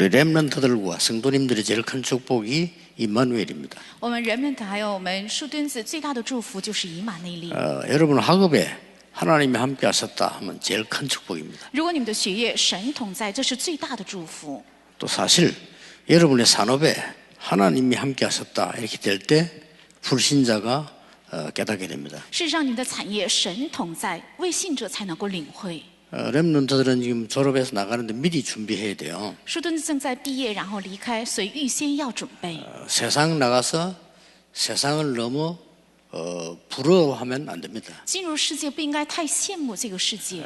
우리 렘넌트들과 성도님들이 제일 큰 축복이 임마누엘입니다. 我们remnant还有我们树墩子最大的祝福就是以马内利。 여러분 학업에 하나님이 함께 하셨다 하면 제일 큰 축복입니다. 如果你们的学业神同在，这是最大的祝福。 또 사실 여러분의 산업에 하나님이 함께 하셨다 이렇게 될 때 불신자가 깨닫게 됩니다. 事实上，你们的产业神同在，未信者才能够领会。 렘넌트들은 지금 졸업해서 나가는데 미리 준비해야 돼요. 树墩子正在毕业，然后离开，所以预先要准备。 세상 나가서 세상을 너무 부러워하면 안 됩니다. 进入世界不应该太羡慕这个世界，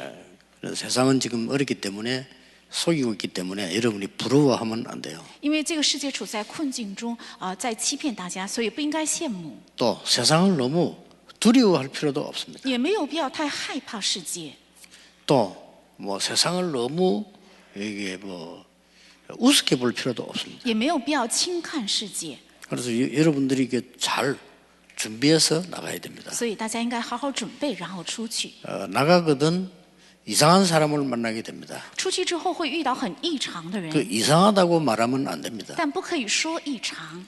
세상은 지금 어렵기 때문에 속이고 있기 때문에 여러분이 부러워하면 안 돼요. 因为这个世界处在困境中在欺骗大家，所以不应该羡慕， 또 세상을 너무 두려워할 필요도 없습니다. 也没有必要太害怕世界， 또 뭐 세상을 너무 이게 뭐 우습게 볼 필요도 없습니다. 也没有必要轻看世界。 그래서 여러분들이 이게 잘 준비해서 나가야 됩니다. 所以大家应该好好准备，然后出去。 나가거든 이상한 사람을 만나게 됩니다. 出去之后会遇到很异常的 그 人， 이상하다고 말하면 안 됩니다. 但不可以说异常，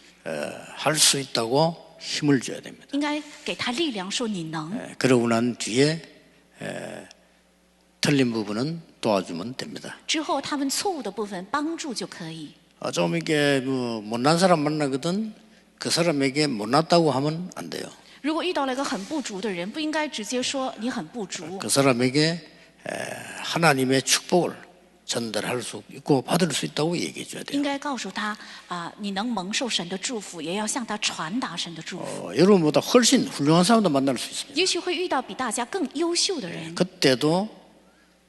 할 수 있다고 힘을 줘야 됩니다. 应该给他力量，说你能。 그러고 난 뒤에 틀린 부분은 도와주면 됩니다. 之后他们错误的部分帮助就可以。 좀 이렇게 뭐 못난 사람 만나거든 그 사람에게 못났다고 하면 안 돼요. 如果遇到了一个很不足的人，不应该直接说你很不足， 그 사람에게 하나님의 축복을 전달할 수 있고 받을 수 있다고 얘기해 줘야 돼요. 应该告诉他你能蒙受神的祝福，也要向他传达神的祝福。 여러분보다 훨씬 훌륭한 사람도 만날 수 있습니다. 也许会遇到比大家更优秀的人， 그때도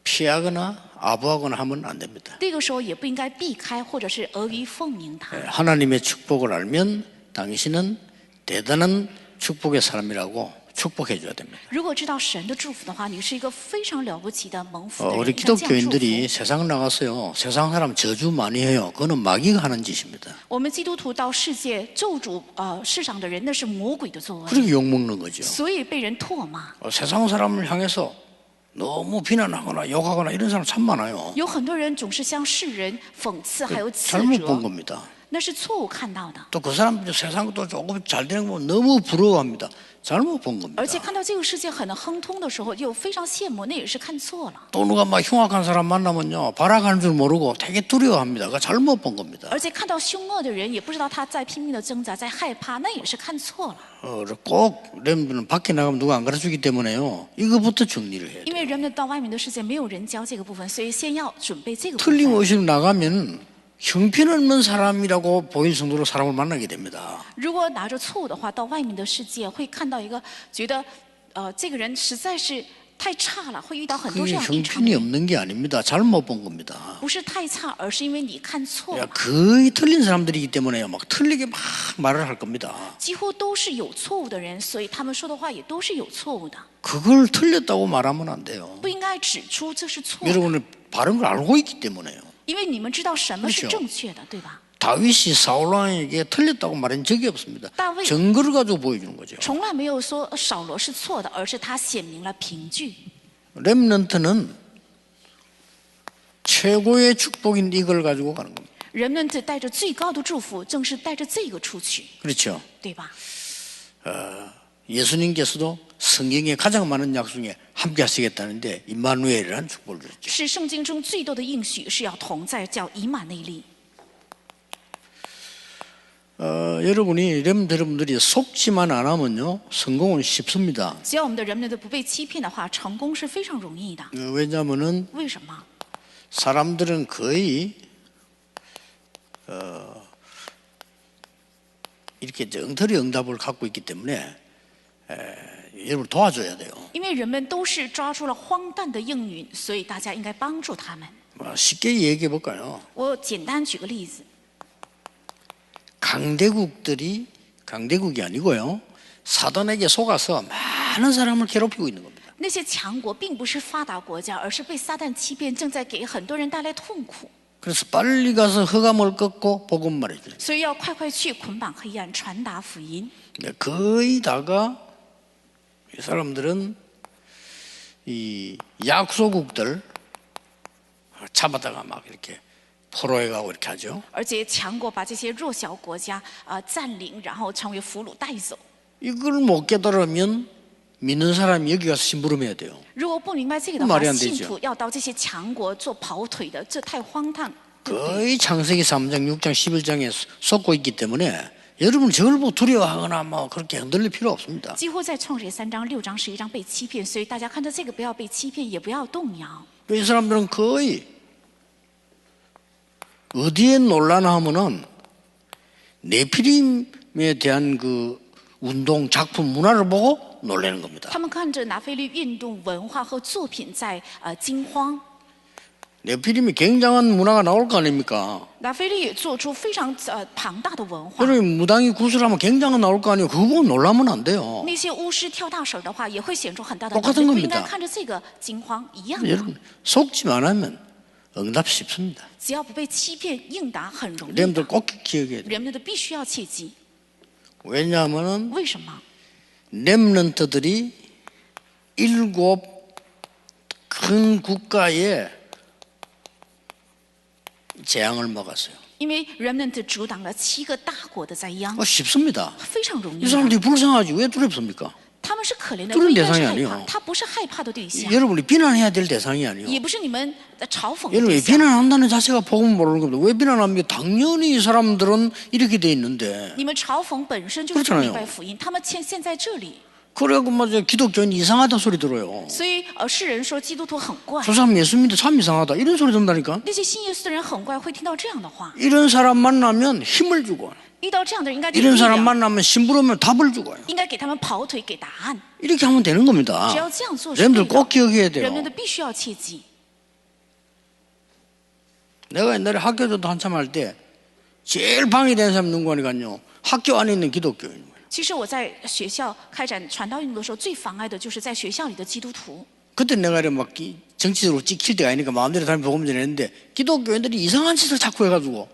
피하거나 아부하거나 하면 안 됩니다. 那个时候也不应该避开或者是阿谀奉迎他。 하나님의 축복을 알면 당신은 대단한 축복의 사람이라고 축복해 줘야 됩니다. 如果知道神的祝福的话，你是一个非常了不起的蒙福的人。 우리 应该这样祝 기독교인들이 福。 세상 나가서요 세상 사람 저주 많이 해요. 그거는 마귀가 하는 짓입니다. 我们基督徒到世界咒诅世上的人，那是魔鬼的作为， 그렇게 욕먹는 거죠. 所以被人唾骂。 세상 사람을 향해서 너무 비난하거나 욕하거나 이런 사람 참 많아요. 有很多人总是向世人讽刺，还有斥 잘못 본 责， 겁니다. 那是错误看到的。 또 그 사람들 세상도 조금 잘 되는 거 보면 너무 부러워합니다. 잘못 본 겁니다. 而且看到这个世界很亨通的时候，又非常羡慕，那也是看错了。 또 누가 막 흉악한 사람 만나면요 발악하는 줄 모르고 되게 두려워합니다. 그거 잘못 본 겁니다. 而且看到凶恶的人，也不知道他在拼命的挣扎，在害怕，那也是看错了。 꼭 렘들은 밖에 나가면 누가 안 가르치기 때문에요. 이거부터 정리를 해야 因 돼요. 为人们到外面的世界，没有人教这个部分，所以先要准备这个部分。 틀림없이 나가면 형편없는 사람이라고 보일 정도로 사람을 만나게 됩니다. 如果拿着错误的话，到外面的世界会看到一个觉得，这个人实在是太差了，会遇到很多这 그게 样异常 형편이 的。 없는 게 아닙니다. 잘못 본 겁니다. 不是太差，而是因为你看错 야, 了。 거의 틀린 사람들이기 때문에요. 막 틀리게 막 말을 할 겁니다. 几乎都是有错误的人，所以他们说的话也都是有错误的， 그걸 틀렸다고 말하면 안 돼요. 不应该指出这是错的， 여러분은 바른 걸 알고 있기 때문에요. 因为你们知道什么是 그렇죠 正确的，对吧？ 다윗이 사울왕에게 틀렸다고 말한 적이 없습니다. 다윗- 증거를 가지고 보여주는 거죠. 从来没有说扫罗是错的，而是他显明了凭据。 렘넌트는 최고의 축복인 이걸 가지고 가는 겁니다. 人们只带着最高的祝福，正是带着这个出去， 그렇죠. 对吧？ 예수님께서도 성경에 가장 많은 약속에 함께 하시겠다는데 임마누엘이라는 축복을 줬죠. 是圣经中最多的应许是要同在，叫以马内利。 여러분이 여러분들이 속지만 안 하면요 성공은 쉽습니다. 只要我们的人们都不被欺骗的话，成功是非常容易的。 왜냐하면은 为什么？ 사람들은 거의 이렇게 엉터리 응답을 갖고 있기 때문에 여러분 도와줘야 돼요. 因为人们都是抓住了荒诞的应允，所以大家应该帮助他们。 쉽게 얘기해 볼까요? 我简单举个例子， 강대국이 아니고요 사단에게 속아서 많은 사람을 괴롭히고 있는 겁니다. 那些强国并不是发达国家，而是被撒旦欺骗，正在给很多人带来痛苦。 그래서 빨리 가서 흑암을 꺾고 복음 말해줘요. 所以要快快去捆绑黑暗，传达福音。 거의 다가 이 사람들은 이 약소국들 잡아다가 막 이렇게 포로해 가고 이렇게 하죠. 而且强国把这些弱小国家占领，然后成为俘虏带走。 이걸 못 깨달으면 믿는 사람이 여기 가서 심부름해야 돼요. 如果不明白这个的 말이 话， 안 되죠. 信徒要到这些强国做跑腿的，这太荒唐。 거의 창세기 3장, 6장, 11장에 쏟고 있기 때문에 여러분 저걸 보고 두려워하거나 뭐 그렇게 흔들릴 필요 없습니다. 几乎在创世3章、6章、11章被欺骗，所以大家看到这个不要被欺骗，也不要动摇。 이 사람들은 거의 어디에 놀라나 하면은 네피림에 대한 그 운동, 작품, 문화를 보고 놀라는 겁니다. 他们看着拿非利运动文化和作品在惊慌。 네피림이 굉장한 문화가 나올 거 아닙니까? 拿非利也做出非常庞大的文化。 여러분 무당이 구슬하면 굉장한 나올 거 아니에요. 그거 보고 놀라면 안 돼요. 那些巫师跳大手的话，也会显出很大的 똑같은 能力，不应该 겁니다. 看着这个惊慌一样的。 여러분 속지만 하면 응답 쉽습니다. 只要不被欺骗，应答很容易。 여러분들 꼭 기억해야 돼요. 人们的必须要切记。 왜냐하면은 为什么？ 렘넌트들이 7 큰 국가에 재앙을 먹었어요. 因为 remnant 阻挡了7个大国的灾殃， 쉽습니다. 非常容易 이 啊。 사람들이 불쌍하지 왜 두렵습니까? 他们是可怜的， 그런 不应该是 대상이 害 아니에요 怕，他不是害怕的对象， 여러분이 비난해야 될 대상이 아니에요. 也不是你们嘲讽的 여러분 对象。 비난한다는 자체가 복음 모르는 겁니다. 왜 비난합니까? 당연히 이 사람들은 이렇게 돼 있는데 你们嘲讽本身就是不 그렇잖아요 明白福音，他们现在这里， 그래갖고 맞아 기독교인 이상하다 소리 들어요. 所以世人说基督徒很怪， 저 사람 예수 믿는데 참 이상하다 이런 소리 듣는다니까. 那些信耶稣的人很怪，会听到这样的话。 이런 사람 만나면 힘을 주고 遇到这样的人，应该给 이런 力 사람 量， 만나면 심부름하면 답을 주고요. 应该给他们跑腿，给答案。 이렇게 하면 되는 겁니다. 只要这样做是对 여러분들 꼭 的， 기억해야 人 돼요. 们的必须要切记。 내가 옛날에 학교도 한참 할 때 제일 방해되는 사람이 누구 하니까요. 학교 안에 있는 기독교인. 其实我在学校开展传道运动的时候，最妨碍的就是在学校里的基督徒。 그때 내가 이렇게 막 정치적으로 찍힐 때가 아니니까 마음대로 다니면 복음 전했는데 기독교인들이 이상한 짓을 자꾸 해가지고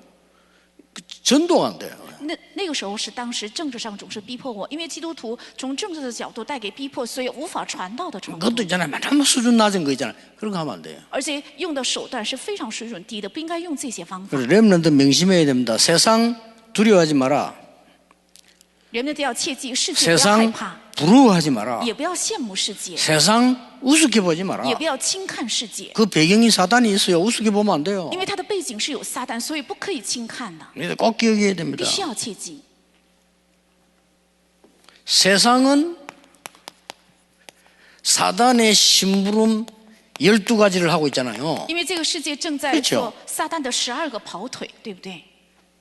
전도가 안 돼요. 那个时候是当时政治上总是逼迫我，因为基督徒从政治的角度带给逼迫，所以无法传道的程度。 그것도 있잖아요. 맨날 수준 낮은 거 있잖아요. 그런 거 하면 안 돼요. 而且用的手段是非常水准低的，不应该用这些方法。 그래서 렘넌트 명심해야 됩니다. 세상 두려워하지 마라. 人们都要切记，世界不要害 세상 怕， 부러워하지 마라. 也不要羡慕世界， 세상 우습게 보지 마라. 也不要轻看世界， 그 배경이 사단이 있어요. 우습게 보면 안 돼요. 因为它的背景是有撒旦，所以不可以轻看的， 그래서 꼭 기억해야 됩니다. 必须要切记。 세상은 사단의 심부름 12가지를 하고 있잖아요. 因为这个世界正在 그렇죠 做撒旦的12个跑腿，对不对？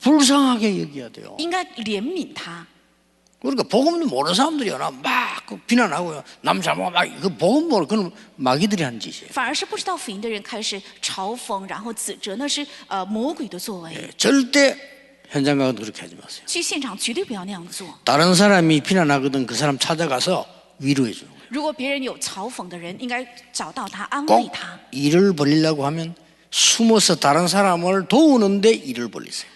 불쌍하게 여겨야 돼요. 应该怜悯他。 그러니까 복음도 모르는 사람들이요. 막 비난하고요. 남 잘못 막그 복음 모르 그건 마귀들이 하는 짓이에요. 反而是不知道福音的人开始嘲讽，然后指责，那是魔鬼的作为。 예, 절대 현장 가서 그렇게 하지 마세요. 去现场绝对不要那样做。 다른 사람이 비난하거든 그 사람 찾아가서 위로해 주는 거예요. 如果别人有嘲讽的人，应该找到他，安慰 꼭 他。 일을 벌리려고 하면 숨어서 다른 사람을 도우는데 일을 벌리세요.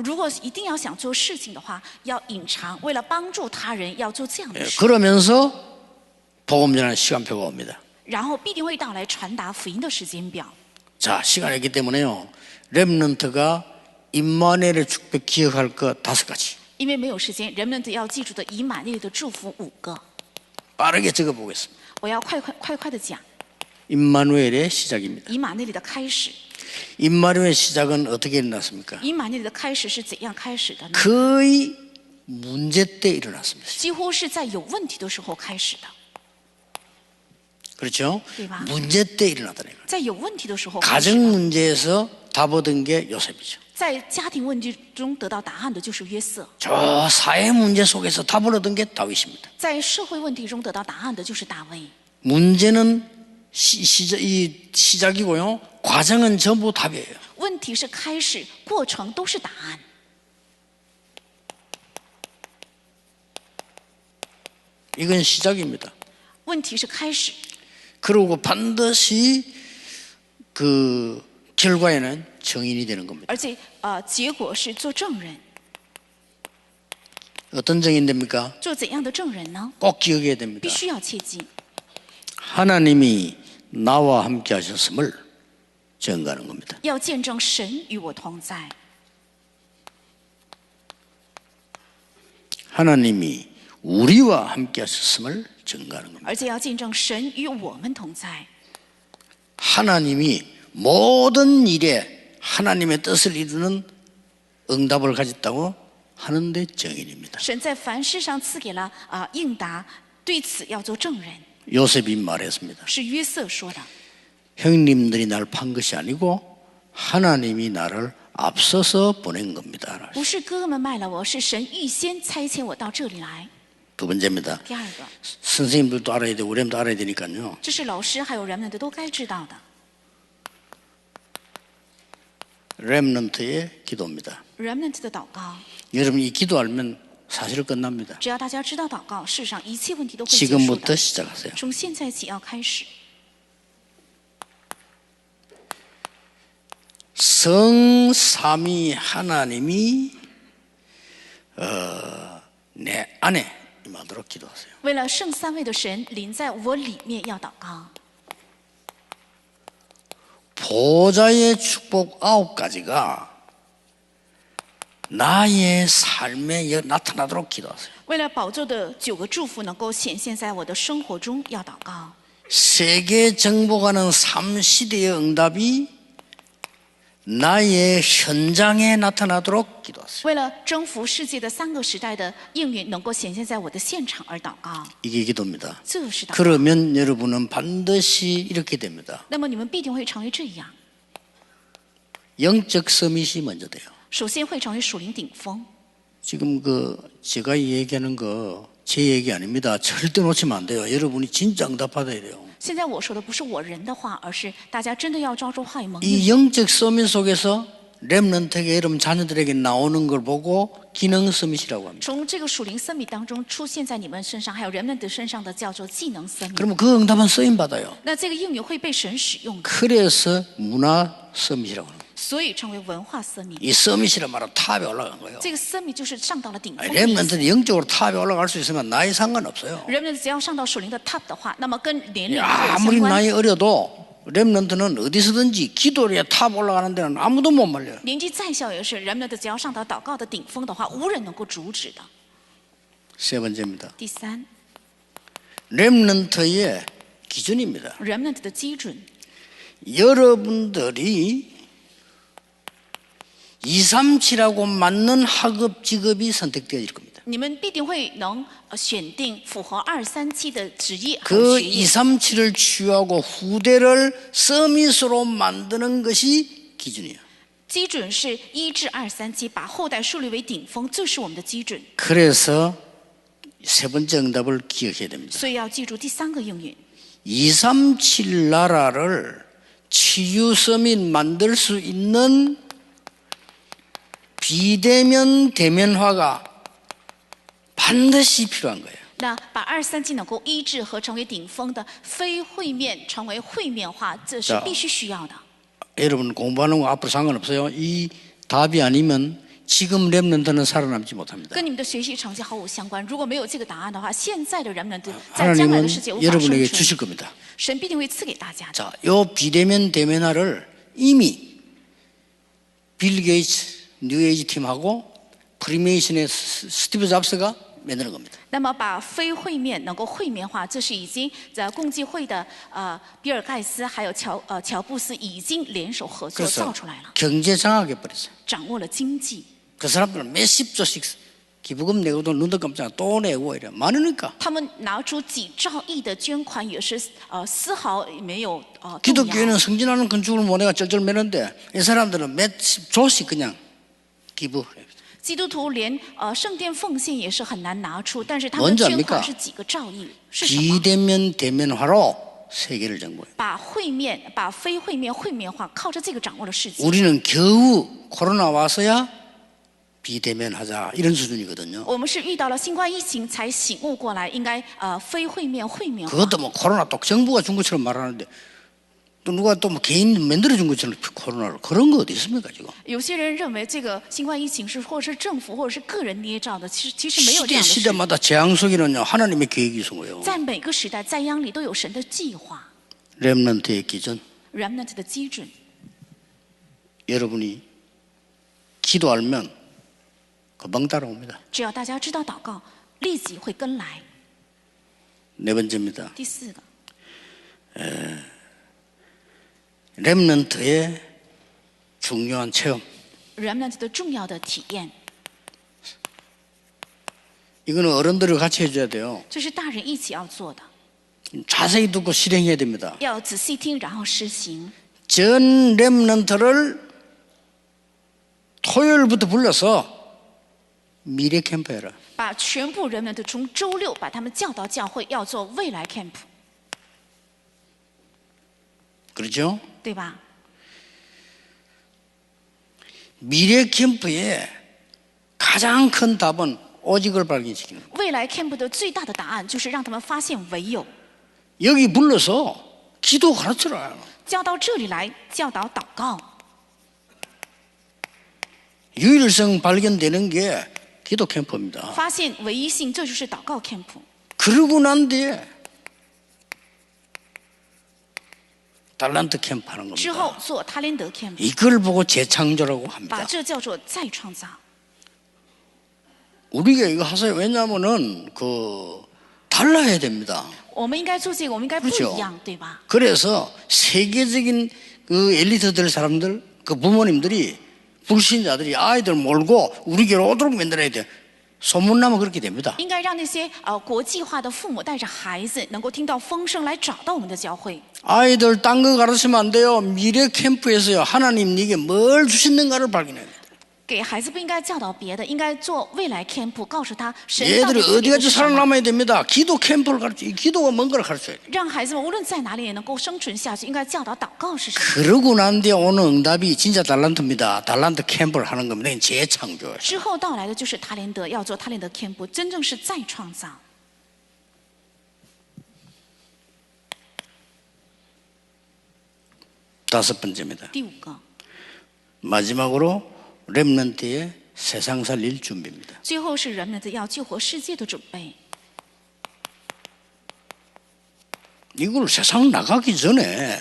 如果一定要想做事情的话，要隐藏，为了帮助他人，要做这样 예, 的事， 그러면서 복음 전하는 시간표가 옵니다. 然后必定会到来传达福音的时间表。 자, 시간이 있기 때문에요. 렘넌트가 임마누엘의 축복 기억할 것 5가지. 因为没有时间，人们要记住的以马内利的祝福5个， 빠르게 적어보겠습니다. 我要快的讲。 임마누엘의 시작입니다. 以马内利的开始， 임마누엘의 시작은 어떻게 일어났습니까? 以马内利的开始是怎样开始的呢？ 거의 문제 때 일어났습니다. 几乎是在有问题的时候开始的， 그렇죠? 대박. 문제 때 일어나더래요. 在有问题的时候开始 가정 的。 문제에서 답 얻은 게 요셉이죠. 在家庭问题中得到答案的就是约瑟， 저 사회 문제 속에서 답을 얻은 게 다윗입니다. 在社会问题中得到答案的就是大卫。 문제는 시작이고요. 과정은 전부 답이에요. 问题是开始，过程都是答案。 이건 시작입니다. 问题是开始， 그리고 반드시 그 결과에는 정인이 되는 겁니다. 而且结果是做证人。 어떤 정인 됩니까? 做怎样的证人呢？ 꼭 기억해야 됩니다. 必须要切记， 하나님이 나와 함께 하셨음을 증거하는 겁니다. 要见证神与我同在。 하나님이 우리와 함께 하셨음을 증거하는 겁니다. 而且要见证神与我们同在。 하나님이 모든 일에 하나님의 뜻을 이루는 응답을 가졌다고 하는데 증인입니다. 神在凡事上赐给了应答，对此要做证人。 요셉이 말했습니다. 是约瑟说的。 형님들이 날 판 것이 아니고 하나님이 나를 앞서서 보낸 겁니다. 不是哥哥们卖了我，是神预先差遣我到这里来。 두 번째입니다. 第二个， 선생님들도 알아야 되고 우리도 알아야 되니까요. 这是老师还有人们的都该知道的。 렘넌트의 기도입니다. remnant 的祷告， 여러분 이 기도 알면 사실 끝납니다. 只要大家知道祷告，世上一切问题都会结束 지금부터 的。 시작하세요. 从现在起要开始， 성삼위 하나님이 내 안에 임하도록 기도하세요. 为了圣三位的神临在我里面要祷告。 보좌의 축복 9가지가 나의 삶에 나타나도록 기도하세요. 为了宝座的9个祝福能够显现在我的生活中，要祷告。 세계 정복하는 3시대의 응답이 나의 현장에 나타나도록 기도하세요. 为了征服世界的3个时代的应允能够显现在我的现场而祷告， 이게 기도입니다. 这是祷告。 그러면 여러분은 반드시 이렇게 됩니다. 那么你们必定会成为这样， 영적 서밋이 먼저 돼요. 首先会成为属灵顶峰。 지금 제가 얘기하는 거 제 얘기 아닙니다. 절대 놓치면 안 돼요. 여러분이 진짜 응답 받아야 돼요. 现在我说的不是我人的话，而是大家真的要抓住话语蒙 이 应。 영적 서밋 속에서 렘넌트에게 여러분 자녀들에게 나오는 걸 보고 기능 서밋이라고 합니다. 从这个属灵生命当中出现在你们身上，还有人们的身上的叫做技能生命。 그러면 그 응답은 쓰임 받아요. 那这个应允会被神使用的， 그래서 문화 서밋이라고 합니다. 所以成为文化生命。 이 서밋이란 말은 탑에 올라간 거예요. 这个生命就是上到了顶峰的意思。 렘넌트는 영적으로 탑에 올라갈 수 있으면 나이 상관없어요. 人们只要上到属灵的 top 的话，那么跟年龄没有 아무리 相关。 나이 어려도 렘넌트는 어디서든지 기도에 탑 올라가는 데는 아무도 못 말려요. 年纪再小也是，人们的只要上到祷告的顶峰的话，无人能够阻止的。 세 번째입니다. 第三 렘넌트의 기준입니다. ，remnant 的基准， 여러분들이 237하고 맞는 학업 직업이 선택되어질 겁니다. 你们必定会能选定符合237的职业和 그 学业。 237을 취하고 후대를 서밋으로 만드는 것이 기준이에요. 基准是1至237，把后代树立为顶峰，这是我们的基准。 그래서 세 번째 응답을 기억해야 됩니다. 所以要记住第3个应允。 237 나라를 치유 서밋 만들 수 있는 비대면 대면화가 반드시 필요한 거예요. 那把237能够医治和成为顶峰的非会面成为会面化，这是必须需要的。 여러분 공부하는 거 앞으로 상관없어요. 이 답이 아니면 지금 렘넌트는 살아남지 못합니다. 跟你们的学习成绩毫无相关。如果没有这个答案的话，现在的人们在将来 하나님은 的世界无法生 여러분에게 存。 주실 겁니다. 神必定会赐给大家的。 자, 요 비대면 대면화를 이미 빌 게이츠 뉴에이지 팀하고 프리메이션의 스티브 잡스가 만드는 겁니다. 那么把非会面能够会面化，这是已经在共济会的比尔盖茨还有乔布斯已经联手合作 그래서 造出来了， 경제 장악해 버렸어요. 掌握了经济。 그 사람들은 몇십 조씩 기부금 내고도 눈도 깜짝 또 내고 이래 많으니까 他们拿出几兆亿的捐款，也是丝毫没有动摇。 기독교회는 성진하는 건축을 모내가 쩔쩔매는데 이 사람들은 몇십 조씩 그냥 기부. 基督徒连圣殿奉献也是很难拿出，但是他们 뭔지 捐 압니까 款是几个兆亿，是什么？ 비대면 대면화로 세계를 정복해요. 把非会面会面化，靠着这个掌握了世界。 우리는 겨우 코로나 와서야 비대면하자 이런 수준이거든요. 我们是遇到了新冠疫情才醒悟过来，应该非会面会面化。 그것도 뭐 코로나 또 정부가 준 것처럼 말하는데 또 누가 또 뭐 개인 만들어준 것처럼 코로나를 그런 거 어디 있습니까 지금? 有些人认为这个新冠疫情是或者是政府或者是个人捏造的，其实没有这样的事。 시대마다 재앙 속에는요 하나님의 계획이 있는 거예요. 在每个时代灾殃里都有神的计划。 렘넌트의 기준. remnant 的基准， 여러분이 기도 알면 금방 따라옵니다. 只要大家知道祷告，立即会跟来。 네 번째입니다. 第四个， 렘넌트의 중요한 체험. remnant 的重要的体验， 이거는 어른들이 같이 해줘야 돼요. 这是大人一起要做的， 자세히 듣고 실행해야 됩니다. 要仔细听，然后施行。 전 렘넌트를 토요일부터 불러서 미래 캠프 해라. 把全部人们的从周六把他们叫到教会，要做未来 camp， 그렇죠? 对吧？ 미래 캠프의 가장 큰 답은 오직을 발견시키는 거예요. 未来 camp 的最大的答案就是让他们发现唯有， 여기 불러서 기도 가르쳐라. 叫到这里来教导祷告， 유일성 발견되는 게 기도 캠프입니다. 发现唯一性，这就是祷告 camp。 그러고 난 뒤에 달란트 캠프 하는 之后 겁니다. 做他连德 camp， 이걸 보고 재창조라고 把 합니다. 这叫做再创造。 우리가 이거 하세요. 왜냐하면은 달라야 됩니다. 我们应该做这个，我们应该不 그렇죠 一样，对吧？ 그래서 세계적인 엘리트들 사람들 부모님들이 불신자들이 아이들 몰고 우리 교회로 오도록 만들어야 돼. 소문나면 그렇게 됩니다. 应该让那些国际化的父母带着孩子，能够听到风声来找到我们的教会。 아이들 딴 거 가르치면 안 돼요. 미래 캠프에서요. 하나님 네게 뭘 주시는가를 발견해야 돼요. 给孩子不应该教导别的，应该做未来 camp， 告诉他神到底 얘들이 赐给 어디 的 가서 是什么， 살아남아야 됩니다. 기도 캠프를 기도가 뭔 걸 가르쳐야 돼요. 让孩子们无论在哪里也能够生存下去。应该教导祷告是什么。 그러고 난 뒤에 오는 응답이 진짜 달란트입니다. 달란트 캠프를 하는 겁니다. 이건 재창조예요. 之后到来的就是他连德，要做他连德 camp， 真正是再创造。 다섯 번째입니다. 第五个， 마지막으로 렘넌트의 세상 살릴 준비입니다. 最后是人们的要救活世界的准备。 이걸 세상 나가기 전에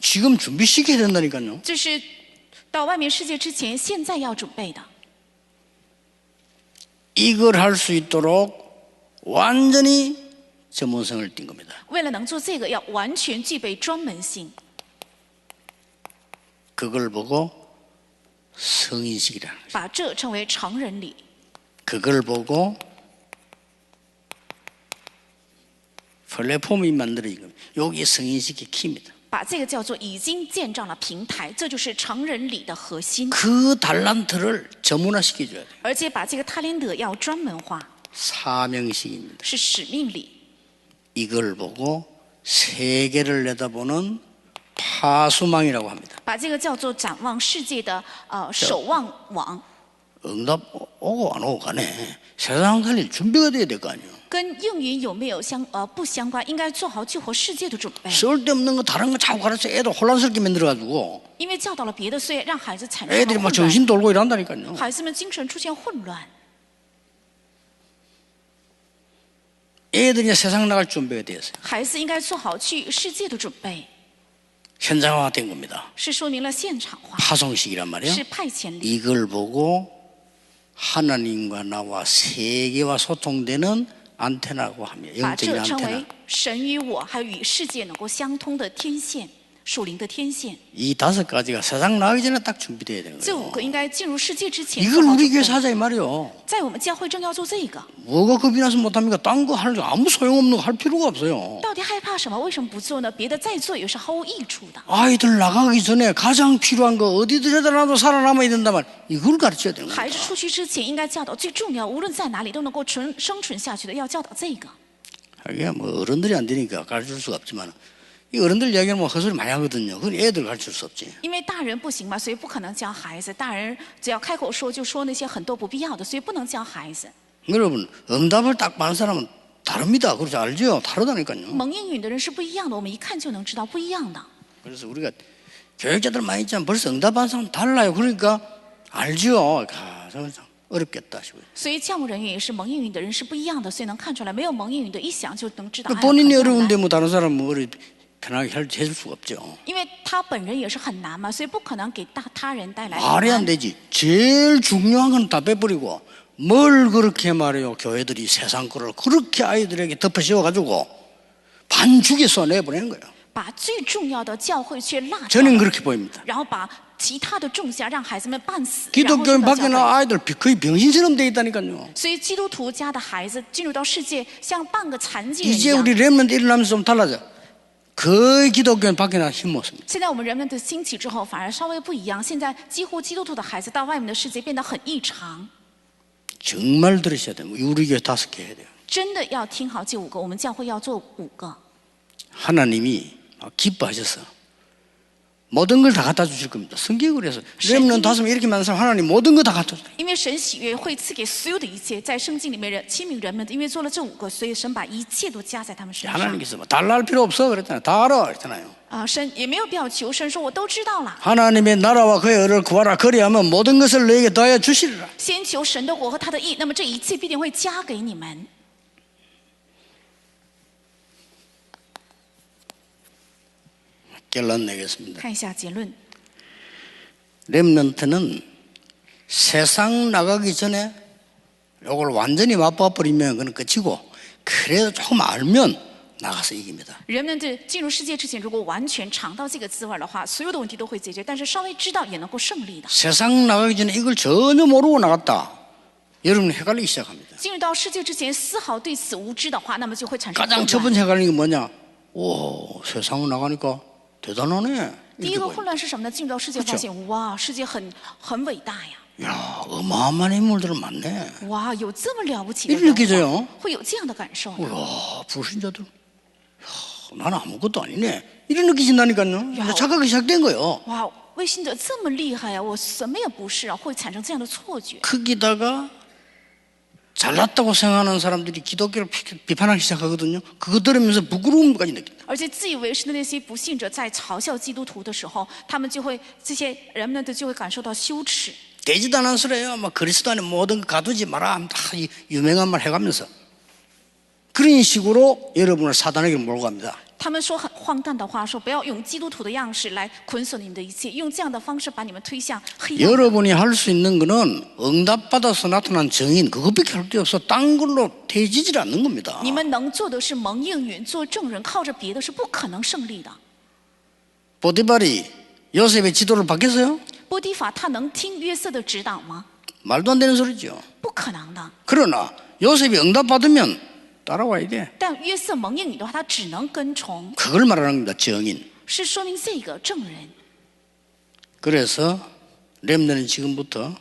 지금 준비시켜야 된다니까요. 这是到外面世界之前，现在要准备的。 이걸 할 수 있도록 완전히 전문성을 띈 겁니다. 为了能做这个，要完全具备专门性。 그걸 보고 성인식이라는 거죠. 把这称为成人礼， 그걸 보고 플랫폼이 만들어진 겁니다. 여기 성인식이 키입니다. 把这个叫做已经建造了平台，这就是成人礼的核心。 그 달란트를 전문화시켜줘야 돼요. 而且把这个他连德要专门化， 사명식입니다. 是使命礼。 이걸 보고 세계를 내다보는 파수망이라고 합니다. 把这个叫做展望世界的守望网， 응답 오고 안 오고 가네. 세상 살릴 준비가 돼야 될 거 아니에요. 跟应允有没有不相关，应该做好救活世界的准备。 쓸데없는 거 다른 거 자꾸 가르쳐 애들 혼란스럽게 만들어가지고 因为教导了别的，所以让孩子产生了 애들이 막 混乱， 정신 돌고 이런다니까요. 孩子们精神出现混乱。 애들이 세상 나갈 준비가 되었어요. 孩子应该做好去世界的准备， 현장화된 겁니다. 是说明了现场化， 파송식이란 말이에요. 是派遣礼。 이걸 보고 하나님과 나와 세계와 소통되는 안테나고 하며 把 영적인 这称为 안테나. 神与我还有与世界能够相通的天线，属灵的天线。 이 다섯 가지가 세상 나가기 전에 딱 준비돼야 되는 这五 거예요. 个应该进入世界之前 이걸 做好 우리 准 교회 备。 사자 이 말이요. 在我们教会正要做这个， 뭐가 겁이 나서 못합니까? 딴 거 할 아무 소용없는 거 할 필요가 없어요. 到底害怕什么？为什么不做呢？别的再做也是毫无益处的。 아이들 나가기 전에 가장 필요한 거 어디 들여다놔도 살아남아야 된다면 이걸 가르쳐야 되는 孩 거예요. 子出去之前应该教导最重要，无论在哪里都能够生存下去的，要教导这个。 이게 뭐 어른들이 안 되니까 가르칠 수가 없지만 이 어른들 이야기는 뭐 헛소리 많이 하거든요. 그건 애들 가르칠 수 없지. 因为大人不行嘛，所以不可能教孩子。大人只要开口说，就说那些很多不必要的，所以不能教孩子。 여러분 응답을 딱 받는 사람은 다릅니다. 그렇지 알죠? 다르다니까요. 蒙应允的人是不一样的，我们一看就能知道不一样的。 그래서 우리가 교육자들 많이 있지만 벌써 응답 받는 사람 달라요. 그러니까 알죠. 참 어렵겠다 싶어요. 所以教牧人员也是蒙应允的人是不一样的，所以能看出来，没有蒙应允的，一想就能知道。 본인이 哎呀 어려운데 뭐 다른 사람은 편하게 해줄 수가 없죠. 因为他本人也是很难嘛，所以不可能给他人带来 말이 안 难。 되지. 제일 중요한 건 다 빼버리고 뭘 그렇게 말해요. 교회들이 세상 거를 그렇게 아이들에게 덮어 씌워가지고 반죽에 쏘내버리는 거예요. 把最重要的教会却落掉 저는 了， 그렇게 보입니다. 然后把其他的种下，让孩子们半死，然后 기독교 送到 밖에 教 나 会。 아이들 거의 병신처럼 돼 있다니까요. 所以基督徒家的孩子进入到世界，像半个残疾人一 이제 样。 우리 렘넌트 일어나면서 좀 달라져. 거의 기독교는 밖에 나 힘없습니다. 现在我们人们的兴起之后，反而稍微不一样。现在几乎基督徒的孩子到外面的世界变得很异常。 정말 들으셔야 돼요. 우리 교회 5개 해야 돼요. 真的要听好这5个，我们教会要做5个。 하나님이 기뻐하셔서 모든 걸 다 갖다 주실 겁니다. 성경을 해서 렘넌트 5명 이렇게 많은 사람 하나님 모든 거 다 갖다 주세요. 因为神喜悦会赐给所有的一切，在圣经里面人7名人们，因为做了这5个，所以神把一切都加在他们身上。 하나님께서 뭐 달라 할 필요 없어 그랬잖아요. 다 알아 그랬잖아요. 神也没有必要求神说我都知道了， 하나님의 나라와 그의 의를 구하라. 그리하면 모든 것을 너에게 더하여 주시리라. 先求神的国和他的义，那么这一切必定会加给你们。 결론 내겠습니다. 看一下结论， 렘넌트는 세상 나가기 전에 이걸 완전히 맛봐 버리면 그건 끝이고 그래도 조금 알면 나가서 이깁니다. 人们的进入世界之前，如果完全尝到这个滋味的话，所有的问题都会解决。但是稍微知道也能够胜利的。 세상 나가기 전에 이걸 전혀 모르고 나갔다. 여러분 헷갈리기 시작합니다. 进入到世界之前，丝毫对此无知的话，那么就会产生 가장 混 첫 乱。 번째 헷갈리는 게 뭐냐? 오, 세상 나가니까 대단하네. 第一 이렇게 个 보여요. 混乱是什么呢？进入到世界发现，哇，世界很伟大呀！ 야, 어마어마한 인물들은 많네. 哇，有这么了不起的 이렇게 人 느껴져요. 物，会有这样的感受的。 야, 불신자들. 야, 나는 아무것도 아니네. 이런 느끼신다니까요. 이제 착각이 시작된 거예요. 哇，卫信者这么厉害呀，我什么也不是啊，会产生这样的错觉。 거기다가 잘났다고 생각하는 사람들이 기독교를 비판하기 시작하거든요. 그거 들으면서 부끄러움까지 느낀다. 而且自以为是的那些不信者在嘲笑基督徒的时候，他们就会这些人们就会感受到羞耻。 되지도 않은 소리예요. 막 그리스도 안에 모든 거 가두지 마라. 다 유명한 말 해가면서 그런 식으로 여러분을 사단에게 몰고 갑니다. 他们说很荒诞的话，说不要用基督徒的样式来捆锁你们的一切，用这样的方式把你们推向黑暗。 여러분이 할 수 있는 거는 응답받아서 나타난 정인 그것밖에 할 게 없어. 딴 걸로 되지질 않는 겁니다. 你们能做的是蒙应允，做证人，靠着别的是不可能胜利的。 보디발이 요셉의 지도를 받겠어요? 波提法他能听约瑟的指导吗？ 말도 안 되는 소리죠. 不可能的。 그러나 요셉이 응답받으면 따라와야 돼. 但约瑟蒙应允的话，他只能跟从， 그걸 말하는 겁니다. 정인. 是说明这个证人。 그래서 렘넌은 지금부터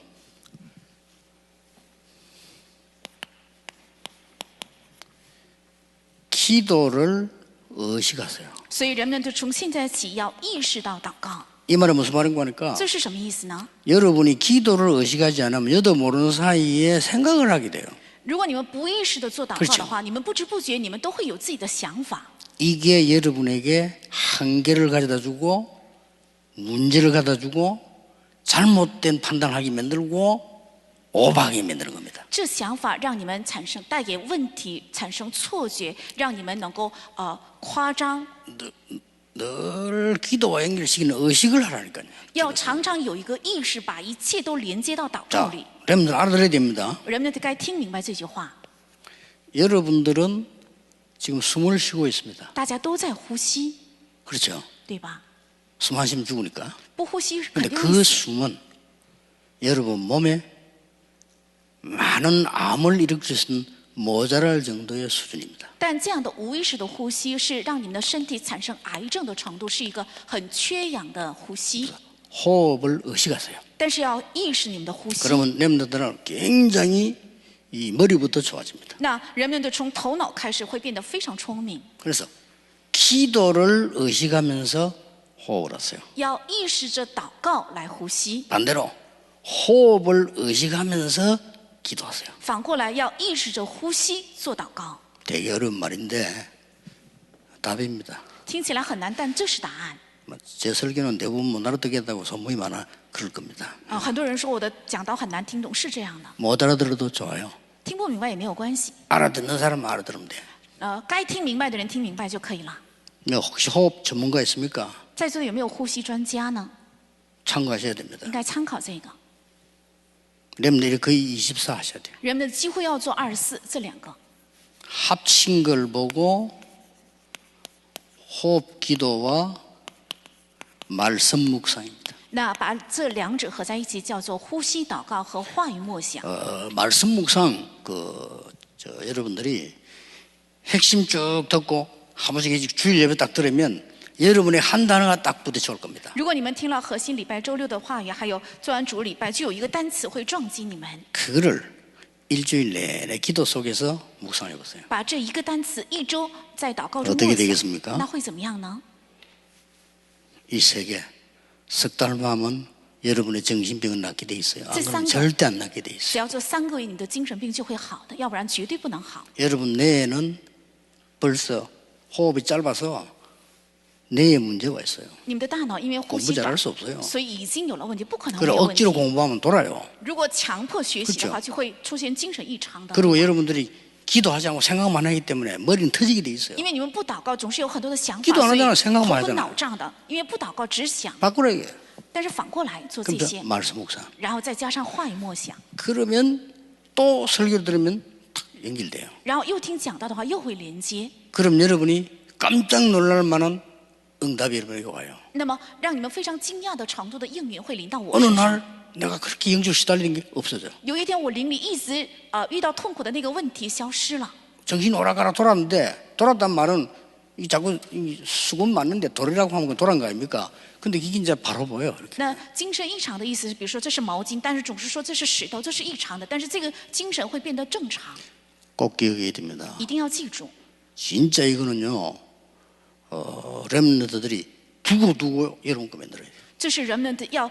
기도를 의식하세요. 所以人们就从现在起要意识到祷告， 이 말은 무슨 말인 거니까 这是什么意思呢？ 여러분이 기도를 의식하지 않으면 여도 모르는 사이에 생각을 하게 돼요. 如果你们不意识的做祷告的话，你们不知不觉你们都会有自己的想法。 이게 여러분에게 한계를 가져다 주고 문제를 가져다 주고 잘못된 판단하게 만들고 오버하게 만드는 겁니다. 这想法让你们带给问题，产生错觉，让你们能够夸张。 늘 기도와 연결시키는 의식을 하라니까요. 要常常有一个意识，把一切都连接到祷告 자, 里。 여러분들 알아들어야 됩니다. 人们该听明白这句话。 여러분들은 지금 숨을 쉬고 있습니다. 大家都在呼吸， 그렇죠? 对吧？ 숨 한 쉬면 죽으니까. 不呼吸肯 근데 定会 그 死。 숨은 여러분 몸에 많은 암을 일으킬 수 있는 모자랄 정도의 수준입니다. 但这样的无意识的呼吸是让你们的身体产生癌症的程度，是一个很缺氧的呼吸。 호흡을 의식하세요. 但是要意识你们的呼吸。 그러면 렘넌트들은 굉장히 이 머리부터 좋아집니다. 那人们的从头脑开始会变得非常聪明， 그래서 기도를 의식하면서 호흡을 하세요. 要意识着祷告来呼吸。 반대로 호흡을 의식하면서 기도하세요. 反过来要意识着呼吸做祷告。 되게 어려운 말인데 답입니다. 听起来很难，但这是答案。 제 설교는 대부분 못 알아듣겠다고 소문이 많아 그럴 겁니다. 很多人说我的讲道很难听懂，是这样的。 못 알아들어도 좋아요. 听不明白也没有关系， 알아듣는 사람은 알아들으면 돼. 该听明白的人听明白就可以了。 혹시 호흡 전문가 있습니까? 在座的有没有呼吸专家呢？ 참고하셔야 됩니다. 应该参考这个。 렘들이 거의 24 하셔야 돼요. 人们几乎要做24这两个， 합친 걸 보고 호흡 기도와 말씀 묵상입니다. 那把这两者合在一起，叫做呼吸祷告和话语默想。 말씀 묵상 여러분들이 핵심 쭉 듣고 한 번씩 주일 예배 딱 들으면 여러분의 한 단어가 딱 부딪혀올 겁니다. 如果你们听了核心礼拜周六的话语，还有做完主礼拜，就有一个单词会撞击你们。 그거를 일주일 내내 기도 속에서 묵상해 보세요. 把这一个单词一周在祷告中 어떻게 默 되겠습니까? 想，那会怎么样呢？ 이 세계 석 달 밤은 여러분의 정신병은 낫게 돼 있어요. 안 그러면 제 절대 안 낫게 돼 只 있어요. 要做3个月，你的精神病就会好的，要不然绝对不能好。 여러분 뇌에는 벌써 호흡이 짧아서 뇌에 문제가 있어요. 你们的大脑因为呼 공부 吸 잘할 短， 수 없어요. 所以已经有了问题，不可能 그래 没有问题 억지로 。 공부하면 돌아요. 如果强迫学习的话， 그렇죠 就会出现精神异常的。 그리고 여러분들이 기도하지 않고 생각만 하기 때문에 머리는 터지게 돼 있어요. 因为你们不祷告，总是有很多的想法， 기도 안 所以 하잖아 생각만 头昏 하잖아 脑胀的。因为不祷告只想， 바꾸라 이게. 但是反过来做这 그럼 些， 말씀 묵상. 然后再加上话语默想， 그러면 또 설교 들으면 탁 연결돼요. 然后又听讲道的话，又会连接。 그럼 여러분이 깜짝 놀랄 만한 응답이 여러분에게 와요. 那么让你们非常惊讶的程度的应允会临到我 어느 身上。 날 내가 그렇게 영적 시달리는 게 없어져. 有一天，我灵里一直遇到痛苦的那个问题消失了。 정신 오락가락 돌았는데 돌았단 말은 이 자꾸 이 수건 맞는데 돌이라고 하면 그건 돌아간 거 아닙니까? 근데 이게 이제 바로 보여. 이렇게. 那精神异常的意思是，比如说这是毛巾，但是总是说这是石头，这是异常的，但是这个精神会变得正常， 꼭 기억해야 됩니다. 一定要记住。 진짜 이거는요. 렘너드들이 두고 여러분 거 만들어야 돼요. 这是人们的要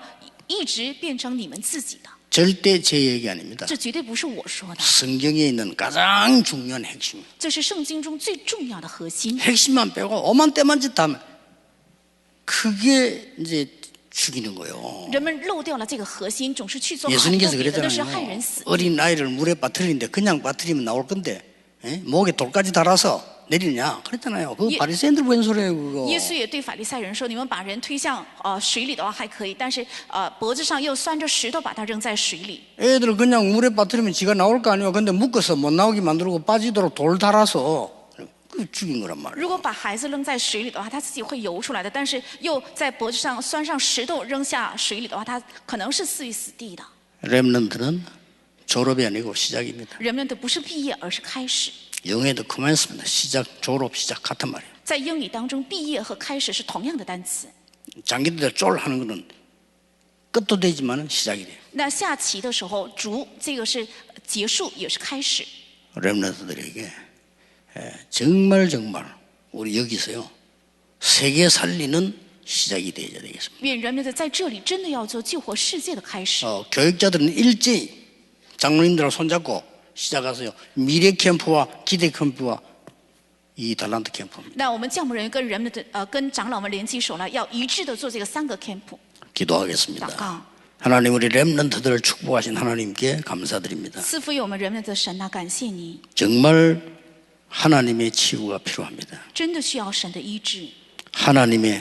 一直变成你们自己的， 절대 제 얘기 아닙니다. 这绝对不是我说的， 성경에 있는 가장 중요한 핵심. 这是圣经中最重要的核心。 핵심만 빼고 오만 때만 짓다 하면 그게 이제 죽이는 거예요. 人们漏掉了这个核心，总是去做好多 예수님께서 别的，那是害人 그랬잖아요. 死。 어린 아이를 물에 빠뜨리는데 그냥 빠뜨리면 나올 건데 에? 목에 돌까지 달아서 내리느냐 그랬잖아요. 그거 예- 바리새인들 본 소리예요 그거. 耶稣也对法利赛人说：“你们把人推向水里的话还可以，但是脖子上又拴着石头，把他扔在水里。 애들 그냥 물에 빠뜨리면 지가 나올 거 아니에요. 근데 묶어서 못 나오게 만들고 빠지도록 돌 달아서 그 죽인 거란 말이에요. 如果把孩子扔在水里的话，他自己会游出来的；但是又在脖子上拴上石头扔下水里的话，他可能是死于死地的。 렘넌트는 졸업이 아니고 시작입니다. 人们的不是毕业，而是开始。 영어에도 그만 했습니다. 시작, 졸업, 시작 같은 말이에요. 在英语当中，毕业和开始是同样的单词。 장기들 쫄 하는 거는 끝도 되지만 시작이 돼요. 那下棋的时候，卒这个是结束，也是开始。 렘넌트들에게 정말 우리 여기서요 세계 살리는 시작이 되어야 되겠습니다. 愿人们的在这里真的要做救活世界的开始。 교육자들은 일제히 장로님들하고 손잡고 시작하세요. 미래 캠프와 기대 캠프와 이 달란트 캠프입니다. 那我们教牧人员跟人们的跟长老们联起手来，要一致的做这个3个 camp。 기도하겠습니다. 祷告， 하나님 우리 렘넌트들을 축복하신 하나님께 감사드립니다. 赐福于我们人们的神呐，感谢你， 정말 하나님의 치유가 필요합니다. 真的需要神的医治， 하나님의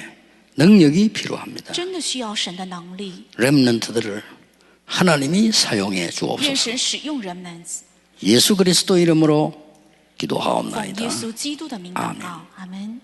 능력이 필요합니다. 真的需要神的能力。 렘넌트들을 하나님이 사용해 愿 주옵소서. 神使用人们， 예수 그리스도 이름으로 奉 기도하옵나이다. 耶稣基督的名祷告，阿门。